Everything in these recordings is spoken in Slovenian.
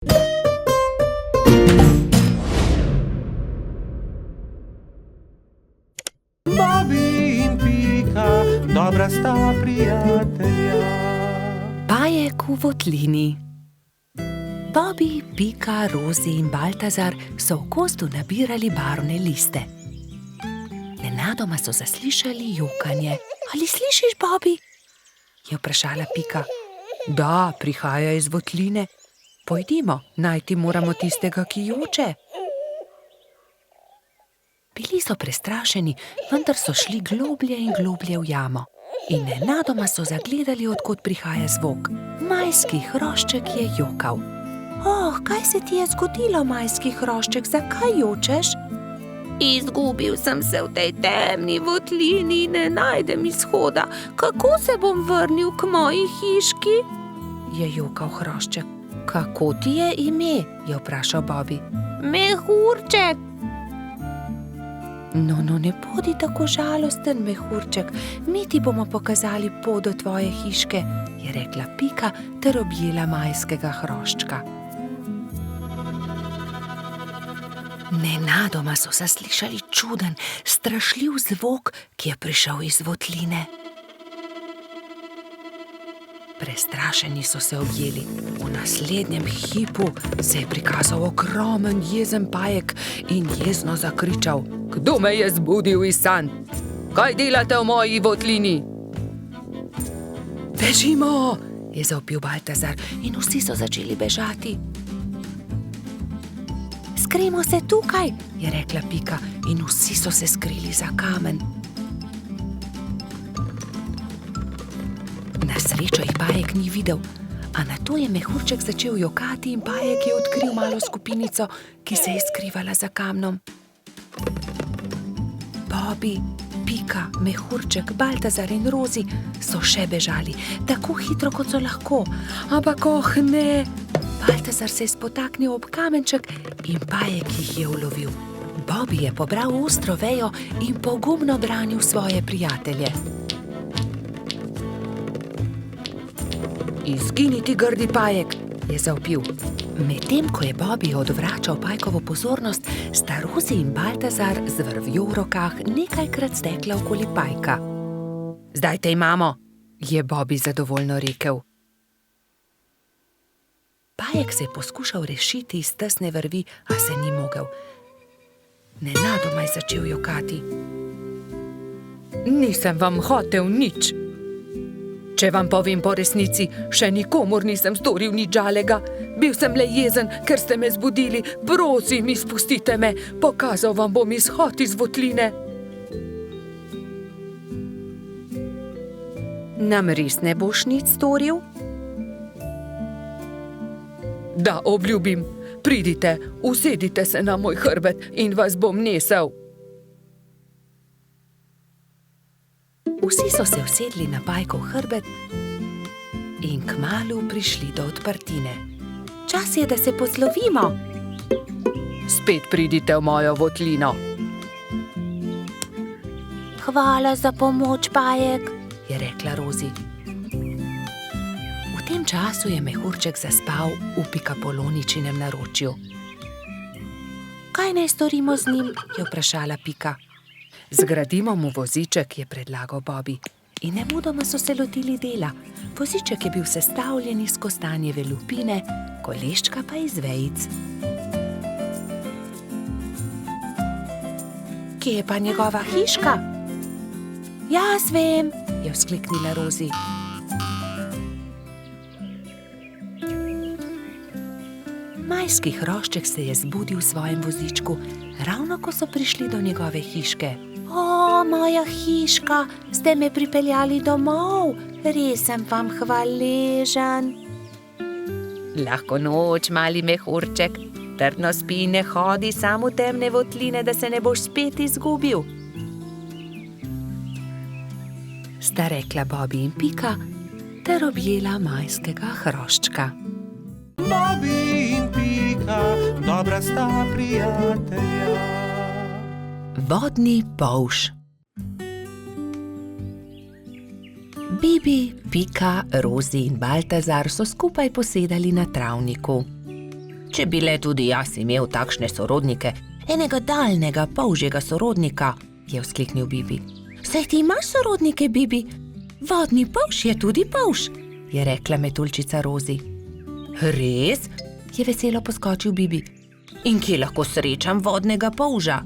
Bobby in Pika, dobra sta prijatelja. Bajek v votlini. Bobby, Pika, Rozi in Baltazar so v gozdu nabirali barvne liste. Nenadoma so zaslišali jokanje. Ali slišiš, Bobby? Je vprašala Pika. Da, prihaja iz votline. Pojdimo, najti moramo tistega, ki joče. Bili so prestrašeni, vendar so šli globlje in globlje v jamo. In nenadoma so zagledali, od kod prihaja zvok. Majski hrošček je jokal. Oh, kaj se ti je zgodilo, majski hrošček, zakaj jočeš? Izgubil sem se v tej temni votlini in ne najdem izhoda. Kako se bom vrnil k moji hiški? Je jokal hrošček. Kako ti je ime? Je vprašal Bobby. Mehurček. No, ne bodi tako žalosten, mehurček. Mi ti bomo pokazali pot do tvoje hiške, je rekla Pika ter objela majskega hroščka. Nenadoma so zaslišali čuden, strašljiv zvok, ki je prišel iz votline. Prestrašeni so se objeli. V naslednjem hipu se je prikazal ogromen jezen pajek in jezno zakričal: Kdo me je zbudil iz sanj? Kaj delate v moji votlini? Bežimo, je zavpil Baltazar in vsi so začeli bežati. Skrijmo se tukaj, je rekla Pika in vsi so se skrili za kamen. Na srečo jih pajek ni videl, a nato je mehurček začel jokati in pajek je odkril malo skupinico, ki se je skrivala za kamnom. Bobby, Pika, mehurček, Baltazar in Rozi so še bežali, tako hitro, kot so lahko. Ampak ne! Baltazar se je spotaknil ob kamenček in pajek jih je ulovil. Bobby je pobral ostro vejo in pogumno branil svoje prijatelje. Izginiti, grdi pajek, je zavpil. Medtem ko je Bobby odvračal pajkovo pozornost, sta Rozi in Baltazar z vrvjo v rokah nekajkrat stekla okoli pajka. Zdaj te imamo, je Bobby zadovoljno rekel. Pajek se je poskušal rešiti iz tesne vrvi, a se ni mogel. Nenadoma je začel jokati. Nisem vam hotel nič. Če vam povem po resnici, še nikomur nisem storil nič žalega. Bil sem le jezen, ker ste me zbudili. Prosim, izpustite me. Pokazal vam bom izhod iz votline. Nam res ne boš nič storil? Da, obljubim. Pridite, usedite se na moj hrbet in vas bom nesel. Vsi so se usedli na pajkov hrbet in kmalu prišli do odprtine. Čas je, da se poslovimo. Spet pridite v mojo votlino. Hvala za pomoč, pajek, je rekla Rozi. V tem času je mehurček zaspal v Pikapoloničinem naročju. Kaj naj storimo z njim, je vprašala Pika. Zgradimo mu voziček, je predlagal Bobby. In nemudoma so se lotili dela. Voziček je bil sestavljen iz kostanjeve lupine, koleščka pa iz vejic. Kje je pa njegova hiška? Jaz vem, je vzkliknila Rozi. Majski hrošček se je zbudil v svojem vozičku, ravno ko so prišli do njegove hiške. O, moja hiška, ste me pripeljali domov, res sem vam hvaležen. Lahko noč, mali mehurček, trdno spi in ne hodi sam v temne votline, da se ne boš spet izgubil. Sta rekla Bobby in Pika ter objela majskega hroščka. Bobby in Pika, dobra sta prijatelja. Vodni polž. Bibi, Pika, Rozi in Baltazar so skupaj posedali na travniku. Če bi le tudi jaz imel takšne sorodnike, enega daljnega polžjega sorodnika, je vzkliknil Bibi. Saj ti imaš sorodnike, Bibi? Vodni polž je tudi polž, je rekla metuljčica Rozi. Res? Je veselo poskočil Bibi. In kje lahko srečam vodnega polža?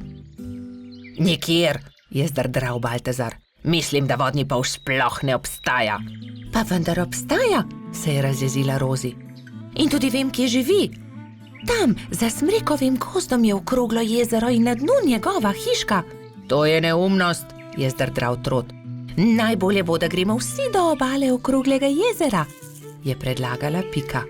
Nikjer, je zdrdral Baltazar. Mislim, da vodni polž sploh ne obstaja. Pa vendar obstaja, se je razjezila Rozi. In tudi vem, kje živi. Tam, za smrekovim gozdom je okroglo jezero in na dnu njegova hiška. To je neumnost, je zdrdral Trot. Najbolje bo, da gremo vsi do obale okroglega jezera, je predlagala Pika.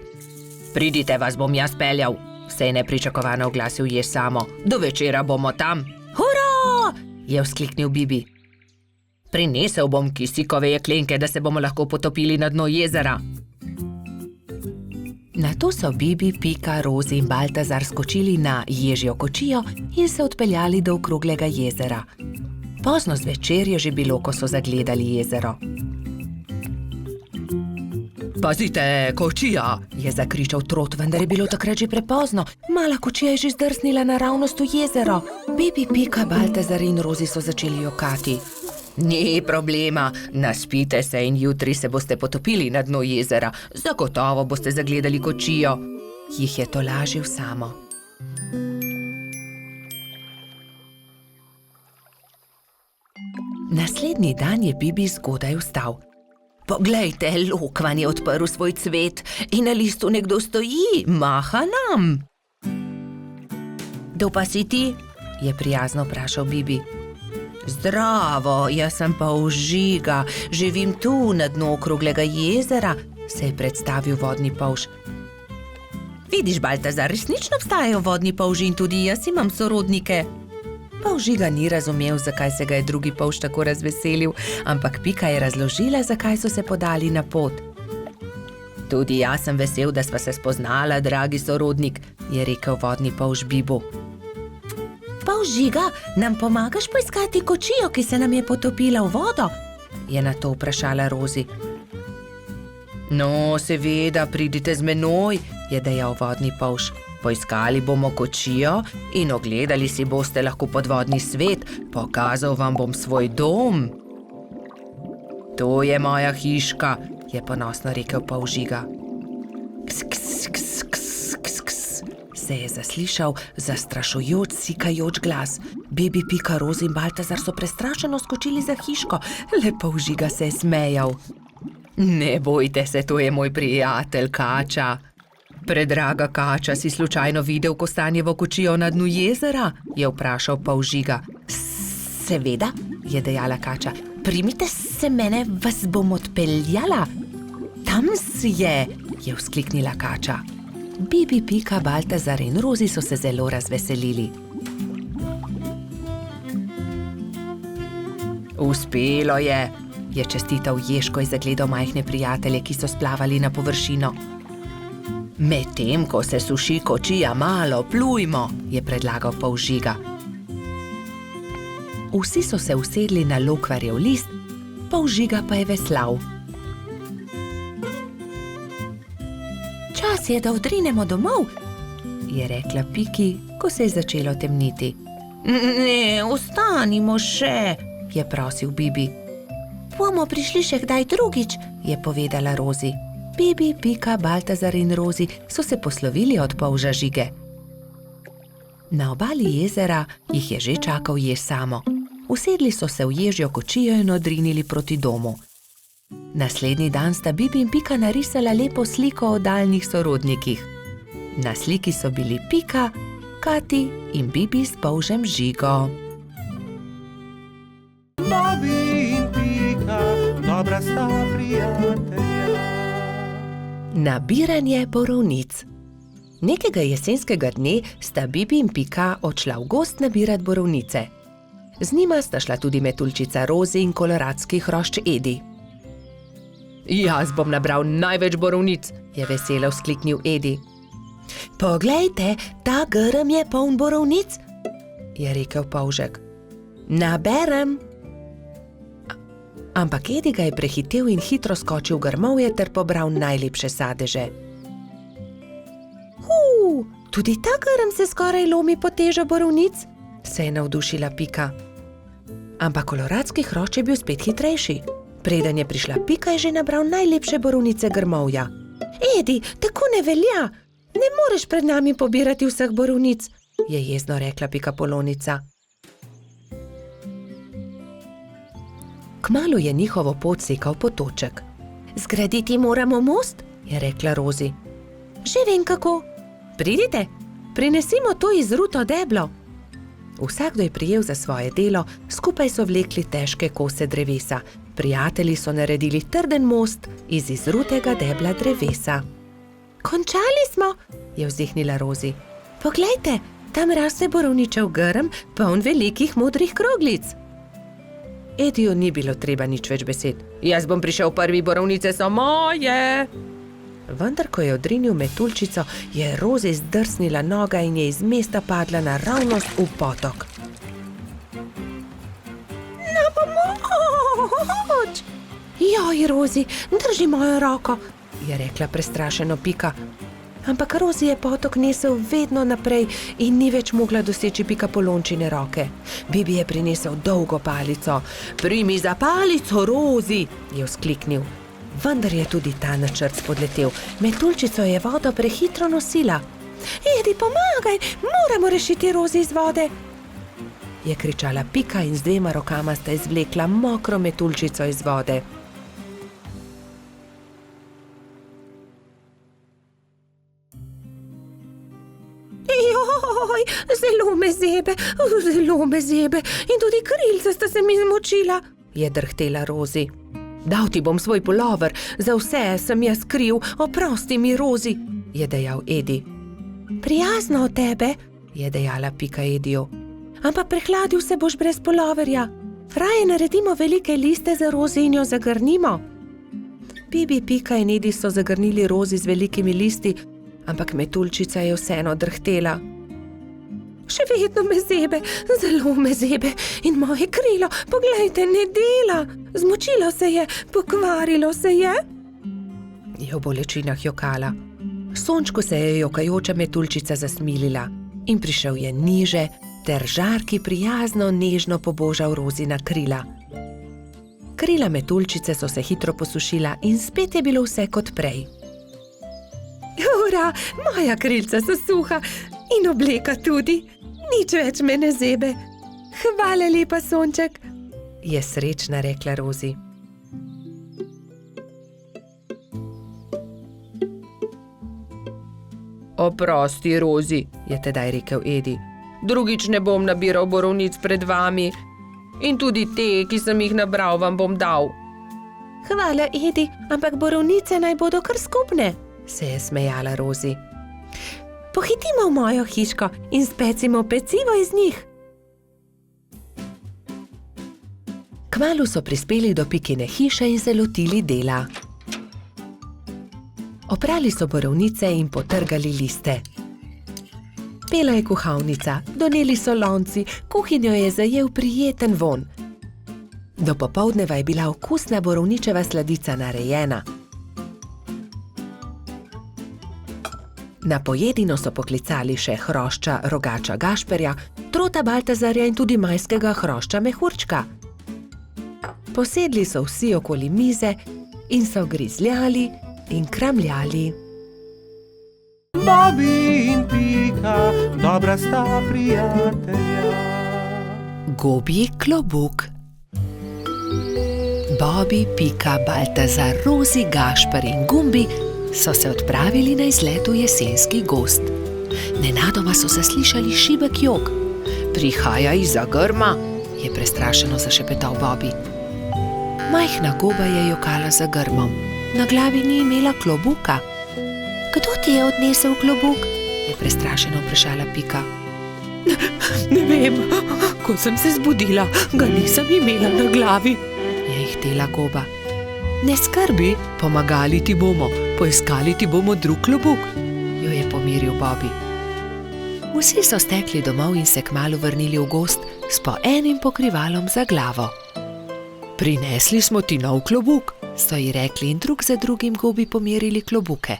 Pridite, vas bom jaz peljal, se je nepričakovano oglasil Jež Samo. Do večera bomo tam. Hurra! Je vzkliknil Bibi. Prinesel bom kisikove jeklenke, da se bomo lahko potopili na dno jezera. Nato so Bibi, Pika, Rozi in Baltazar skočili na ježjo kočijo in se odpeljali do okroglega jezera. Pozno zvečer je že bilo, ko so zagledali jezero. Pazite, kočija, je zakričal Trot, vendar je bilo takrat že prepozno. Mala kočija je že zdrsnila naravnost v jezero. Bibi, Pika, Baltazar in Rozi so začeli jokati. Ni problema, naspite se in jutri se boste potopili na dno jezera. Zagotovo boste zagledali kočijo, jih je tolažil Samo. Naslednji dan je Bibi zgodaj vstal. Poglejte, lokvan je odprl svoj cvet in na listu nekdo stoji, maha nam. Kdo pa si ti? Je prijazno vprašal Bibi. Zdravo, jaz sem Polžiga, živim tu na dnu okroglega jezera, se je predstavil vodni polž. Vidiš, Baltazar, resnično obstajajo vodni polži in tudi jaz imam sorodnike. Polžiga ni razumel, zakaj se ga je drugi polž tako razveselil, ampak Pika je razložila, zakaj so se podali na pot. Tudi jaz sem vesel, da sva se spoznala, dragi sorodnik, je rekel vodni polž Bibu. Polžiga, nam pomagaš poiskati kočijo, ki se nam je potopila v vodo? Je nato vprašala Rozi. No, seveda, pridite z menoj, je dejal vodni polž. Poiskali bomo kočijo in ogledali si boste lahko podvodni svet, pokazal vam bom svoj dom. To je moja hiška, je ponosno rekel Polžiga. Ks, ks, ks, ks, ks, ks, se je zaslišal zastrašujoč, sikajoč glas. Bibi, Pika, Rozi in Baltazar so prestrašeno skočili za hiško, le Polžiga se je smejal. Ne bojte se, to je moj prijatelj Kača. Predraga Kača, si slučajno videl kostanjevo kočijo na dnu jezera? Je vprašal Polžiga. Seveda, je dejala Kača. Primite se mene, vas bom odpeljala. Tam je vzkliknila Kača. Bibi, Pika, Baltazar in Rozi so se zelo razveselili. Uspelo je čestital Jež, ko je zagledal majhne prijatelje, ki so splavali na površino. Medtem, ko se suši kočija, malo plujmo, je predlagal Polžiga. Vsi so se usedli na lokvarjev list, Polžiga pa je veslal. Čas je, da odrinemo domov, je rekla Piki, ko se je začelo temniti. Ne, ostanimo še, je prosil Bibi. Bomo prišli še kdaj drugič, je povedala Rozi. Bibi, Pika, Baltazar in Rozi so se poslovili od polža Žige. Na obali jezera jih je že čakal Jež Samo. Usedli so se v ježjo kočijo in odrinili proti domu. Naslednji dan sta Bibi in Pika narisala lepo sliko o daljnih sorodnikih. Na sliki so bili Pika, Kati in Bibi s polžem Žigo. Bobi in Pika, dobra sta prijatelja. Nabiranje borovnic. Nekega jesenskega dne sta Bibi in Pika odšla v gozd nabirat borovnice. Z njima sta šla tudi metuljčica Rozi in koloradski hrošč Edi. Jaz bom nabral največ borovnic, je veselo vzkliknil Edi. Poglejte, ta grm je poln borovnic, je rekel polžek. Naberem. Ampak Edi ga je prehitel in hitro skočil v grmovje ter pobral najlepše sadeže. Tudi ta grm se skoraj lomi pod težo borovnic, se je navdušila Pika. Ampak koloradski hrošč je bil spet hitrejši. Preden je prišla Pika, je že nabral najlepše borovnice grmovja. Edi, tako ne velja! Ne moreš pred nami pobirati vseh borovnic, je jezno rekla Pikapolonica. Kmalu je njihovo pot sekal potoček. Zgraditi moramo most, je rekla Rozi. Že vem kako. Pridite, prinesimo to izruto deblo. Vsakdo je prijel za svoje delo, skupaj so vlekli težke kose drevesa. Prijatelji so naredili trden most iz izrutega debla drevesa. Končali smo, je vzdihnila Rozi. Poglejte, tam raste borovničev grm, poln velikih modrih kroglic. Ediju ni bilo treba nič več besed. Jaz bom prišel prvi, borovnice so moje. Vendar, ko je odrinil metuljčico, je Rozi zdrsnila noga in je iz mesta padla naravnost v potok. Na pomoč! Joj, Rozi, drži mojo roko, je rekla prestrašeno Pika. Ampak Rozi je potok nesel vedno naprej in ni več mogla doseči Pikapolončine roke. Bibi je prinesel dolgo palico. Primi za palico, Rozi, je vzkliknil. Vendar je tudi ta načrt spodletel. Metuljčico je vodo prehitro nosila. Edi, pomagaj, moramo rešiti Rozi iz vode, je kričala Pika in z dvema rokama sta izvlekla mokro metuljčico iz vode. Joj, zelo me zebe in tudi krilca sta se mi zmočila, je drhtela Rozi. Dal ti bom svoj pulover, za vse sem jaz kriv, oprosti mi, Rozi, je dejal Edi. Prijazno od tebe, je dejala Pika Ediju. Ampak prehladil se boš brez puloverja. Raje naredimo velike liste za Rozi in jo zagrnimo. Bibi, Pika in Edi so zagrnili Rozi z velikimi listi, ampak metuljčica je vseeno drhtela. Še vedno me zebe, zelo me zebe in moje krilo, poglejte, ne dela. Zmočilo se je, pokvarilo se je. Je v bolečinah jokala. Sončku se je jokajoča metuljčica zasmilila in prišel je niže ter žarki prijazno nežno pobožal Rozina krila. Krila metuljčice so se hitro posušila in spet je bilo vse kot prej. Ura, moja krilca so suha in obleka tudi. Nič več me ne zebe. Hvala lepa, Sonček, je srečna rekla Rozi. Oprosti, Rozi, je tedaj rekel Edi. Drugič ne bom nabiral borovnic pred vami. In tudi te, ki sem jih nabral, vam bom dal. Hvala, Edi, ampak borovnice naj bodo kar skupne, se je smejala Rozi. Pohitimo v mojo hiško in specimo pecivo iz njih. Kmalu so prispeli do Pikine hiše in se lotili dela. Oprali so borovnice in potrgali liste. Pela je kuhalnica, doneli so lonci, kuhinjo je zajel prijeten vonj. Do popoldneva je bila okusna borovničeva sladica narejena. Na pojedino so poklicali še hrošča rogača Gašperja, trota Baltazarja in tudi majskega hrošča Mehurčka. Posedli so vsi okoli mize in so grizljali in kramljali. Bobi in Pika, dobra sta prijatelja. Gobji klobuk. Bobi, Pika, Baltazar, Rozi, Gašper in Gumbi so se odpravili na izlet v jesenski gozd. Nenadoma so zaslišali šibek jok. Prihaja izza grma, je prestrašeno zašepetal Bobi. Majhna goba je jokala za grmom. Na glavi ni imela klobuka. Kdo ti je odnesel klobuk? Je prestrašeno vprašala Pika. Ne vem, ko sem se zbudila, ga nisem imela na glavi, je ihtela goba. Ne skrbi, pomagali ti bomo, poiskali ti bomo drug klobuk, jo je pomiril Bobi. Vsi so stekli domov in se kmalu vrnili v gozd s po enim pokrivalom za glavo. Prinesli smo ti nov klobuk, so ji rekli in drug za drugim gobi pomerili klobuke.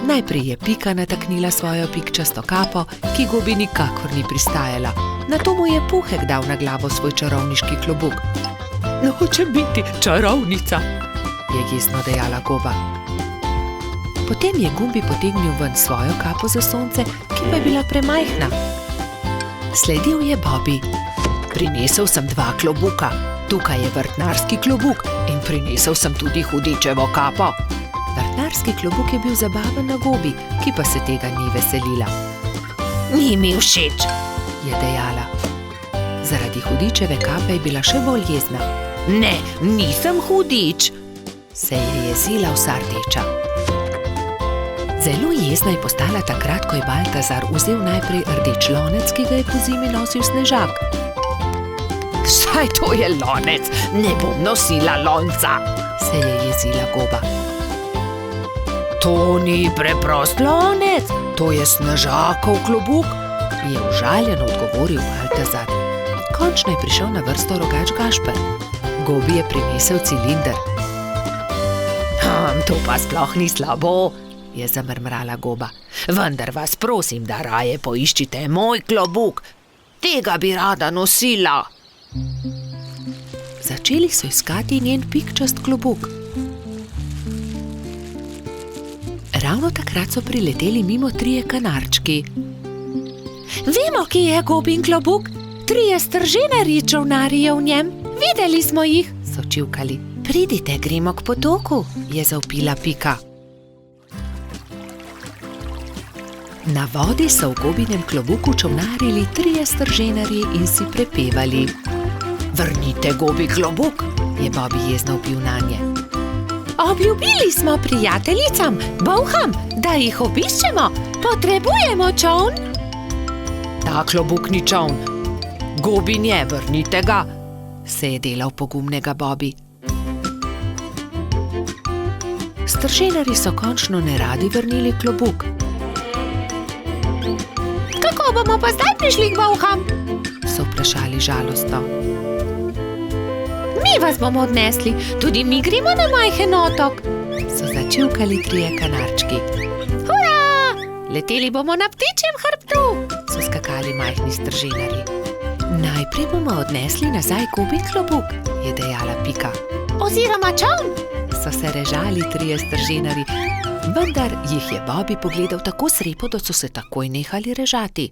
Najprej je Pika nataknila svojo pikčasto kapo, ki Gobi nikakor ni pristajala. Nato mu je Puhek dal na glavo svoj čarovniški klobuk. Hoče biti čarovnica, je jezno dejala Goba. Potem je Gumbi potegnil ven svojo kapo za sonce, ki pa je bila premajhna. Sledil je Bobi. Prinesel sem 2 klobuka. Tukaj je vrtnarski klobuk in prinesel sem tudi hudičevo kapo. Vrtnarski klobuk je bil zabaven na Gobi, ki pa se tega ni veselila. Ni mi všeč, je dejala. Zaradi hudičeve kape je bila še bolj jezna. Ne, nisem hudič, se je jezila vsa rdeča. Zelo jezna je postala takrat, ko je Baltazar vzel najprej rdeč lonec, ki ga je pozimi nosil Snežak. Saj to je lonec, ne bom nosila lonca, se je jezila Goba. To ni preprost lonec, to je Snežakov klobuk, je užaljeno odgovoril Baltazar. Končno je prišel na vrsto rogač Gašper. Gobi je prinesel cilinder. To pa sploh ni slabo, je zamrmrala Goba. Vendar vas prosim, da raje poiščite moj klobuk. Tega bi rada nosila. Začeli so iskati njen pikčast klobuk. Ravno takrat so prileteli mimo 3 kanarčki. Vemo, kje je Gobin klobuk. 3 stržinarji čolnarijo v njem. Videli smo jih, so čivkali. Pridite, gremo k potoku, je zavpila Pika. Na vodi so v Gobinem klobuku čolnarili 3 stržinarji in si prepevali. Vrnite Gobi klobuk, je Bobi jezno vpil nanje. Obljubili smo prijateljicam, bolham, da jih obiščemo. Potrebujemo čoln. Ta klobuk ni čoln. Gobin je, vrnite ga, se je delal pogumnega Bobi. Stržinarji so končno neradi vrnili klobuk. Kako bomo pa zdaj prišli k bolham? So vprašali žalostno. Mi vas bomo odnesli, tudi mi gremo na majhen otok, so začivkali 3 kanarčki. Hurra! Leteli bomo na ptičjem hrbtu, so skakali majhni stržinarji. Najprej bomo odnesli nazaj Gobin klobuk, je dejala Pika. Oziroma čoln, so se režali 3 stržinarji, vendar jih je Bobi pogledal tako srepo, da so se takoj nehali režati.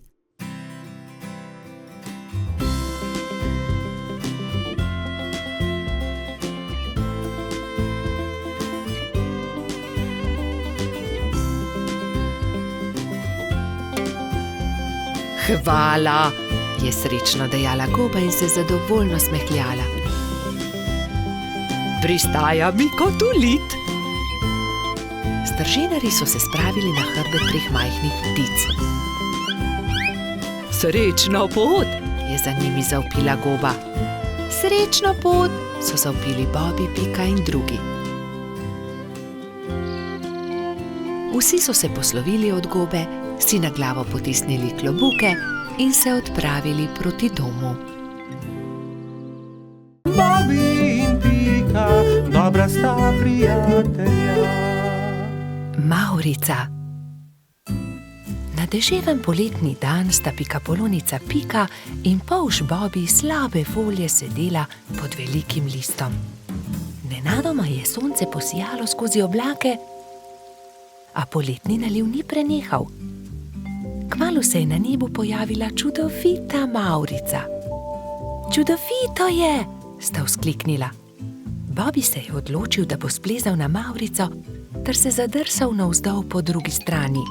Hvala, je srečno dejala Goba in se zadovoljno smehljala. Pristaja mi kot ulit. Stržinarji so se spravili na hrbet 3 majhnih ptic. Srečno pot, je za njimi zavpila Goba. Srečno pot, so zavpili Bobi, Pika in drugi. Vsi so se poslovili od Gobe, si na glavo potisnili klobuke in se odpravili proti domu. Bobi in Pika, dobra sta prijatelja. Mavrica. Na deževen poletni dan sta pikapolonica Pika in polž Bobi slabe volje sedela pod velikim listom. Nenadoma je sonce posijalo skozi oblake, a poletni naliv ni prenehal. Kmalu se je na nebu pojavila čudovita Mavrica. Čudovito je, sta vzkliknila. Bobi se je odločil, da bo splezal na Mavrico, ter se zadrsal navzdol po drugi strani.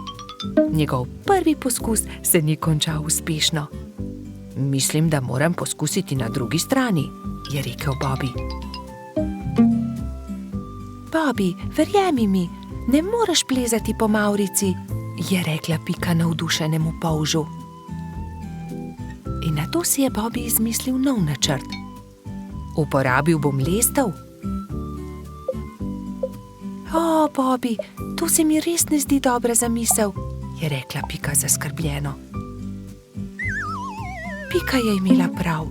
Njegov prvi poskus se ni končal uspešno. Mislim, da moram poskusiti na drugi strani, je rekel Bobi. Bobi, verjemi mi, ne moreš plezati po Mavrici, je rekla Pika navdušenemu polžu. In nato si je Bobi izmislil nov načrt. Uporabil bom lestev. O, Bobi, to se mi res ne zdi dobra zamisel, je rekla Pika zaskrbljeno. Pika je imela prav.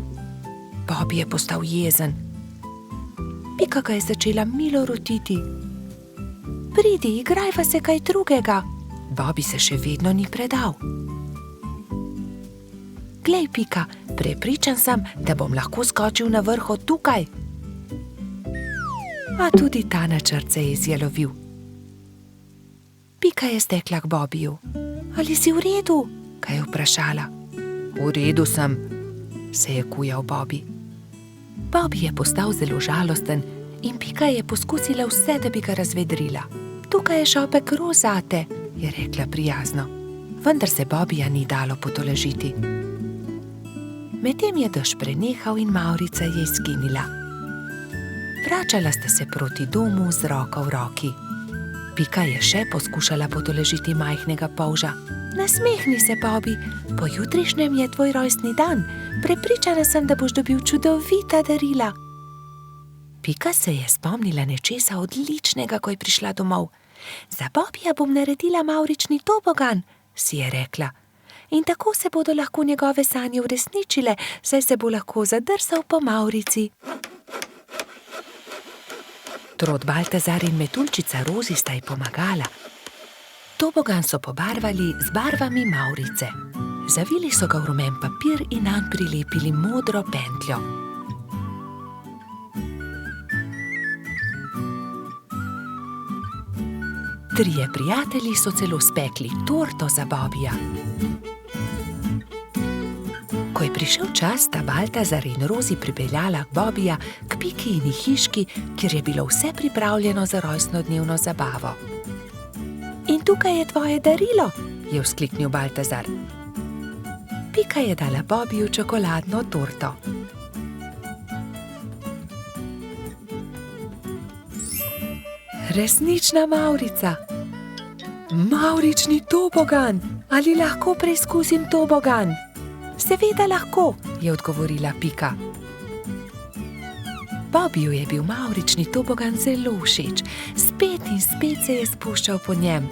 Bobi je postal jezen. Pika ga je začela milo rotiti. Pridi, igrajva se kaj drugega, Bobby se še vedno ni predal. Glej, Pika, prepričan sem, da bom lahko skočil na vrh od tukaj. A tudi ta načrt se je izjalovil. Pika je stekla k Bobbyju. Ali si v redu? Kaj je vprašala. V redu sem, se je kujal Bobby. Bobby je postal zelo žalosten in Pika je poskusila vse, da bi ga razvedrila. Tukaj je šopek rož zate, je rekla prijazno. Vendar se Bobbyja ni dalo potolažiti. Medtem je dež prenehal in Mavrica je izginila. Vračala sta se proti domu z roko v roki. Pika je še poskušala potolažiti majhnega polža. Nasmehni se, Bobby, pojutrišnjem je tvoj rojstni dan. Prepričana sem, da boš dobil čudovita darila. Pika se je spomnila nečesa odličnega, ko je prišla domov. Za Bobbyja bom naredila mavrični tobogan, si je rekla. In tako se bodo lahko njegove sanje uresničile, saj se bo lahko zadrsal po Mavrici. Trod Baltazar in metuljčica Rozi sta ji pomagala. Tobogan so pobarvali z barvami Mavrice. Zavili so ga v rumen papir in nanj prilepili modro pentljo. Trije prijatelji so celo spekli torto za Bobbyja. Ko je prišel čas, sta Baltazar in Rozi pripeljala Bobbyja k Pikini hiški, kjer je bilo vse pripravljeno za rojstnodnevno zabavo. In tukaj je tvoje darilo, je vzkliknil Baltazar. Pika je dala Bobbyju čokoladno torto. Resnična Mavrica. Mavrični tobogan, ali lahko preizkusim tobogan? Seveda lahko, je odgovorila Pika. Bobbyju je bil mavrični tobogan zelo všeč. Spet in spet se je spuščal po njem.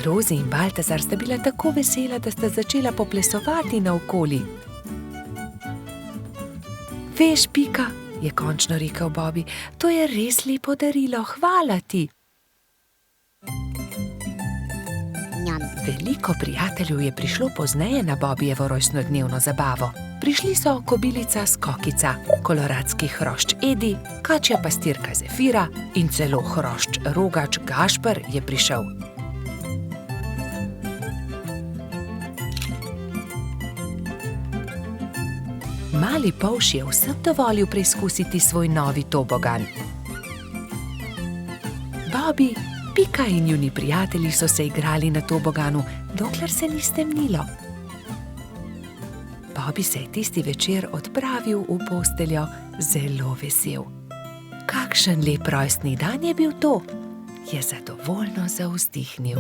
Rozi in Baltazar sta bila tako vesela, da sta začela poplesovati naokoli. Veš, Pika, je končno rekel Bobby, to je res lepo darilo, hvala ti. Veliko prijateljev je prišlo pozneje na Bobbyjevo rojstnodnevno zabavo. Prišli so kobilica Skokica, koloradski hrošč Edi, kačja pastirka Zefira in celo hrošč Rogač Gašper je prišel. Mali polž je vsem dovolil preizkusiti svoj novi tobogan. Bobby, Pika in njuni prijatelji so se igrali na toboganu, dokler se ni stemnilo. Bobby se je tisti večer odpravil v posteljo zelo vesel. Kakšen lep rojstni dan je bil to, je zadovoljno zavzdihnil.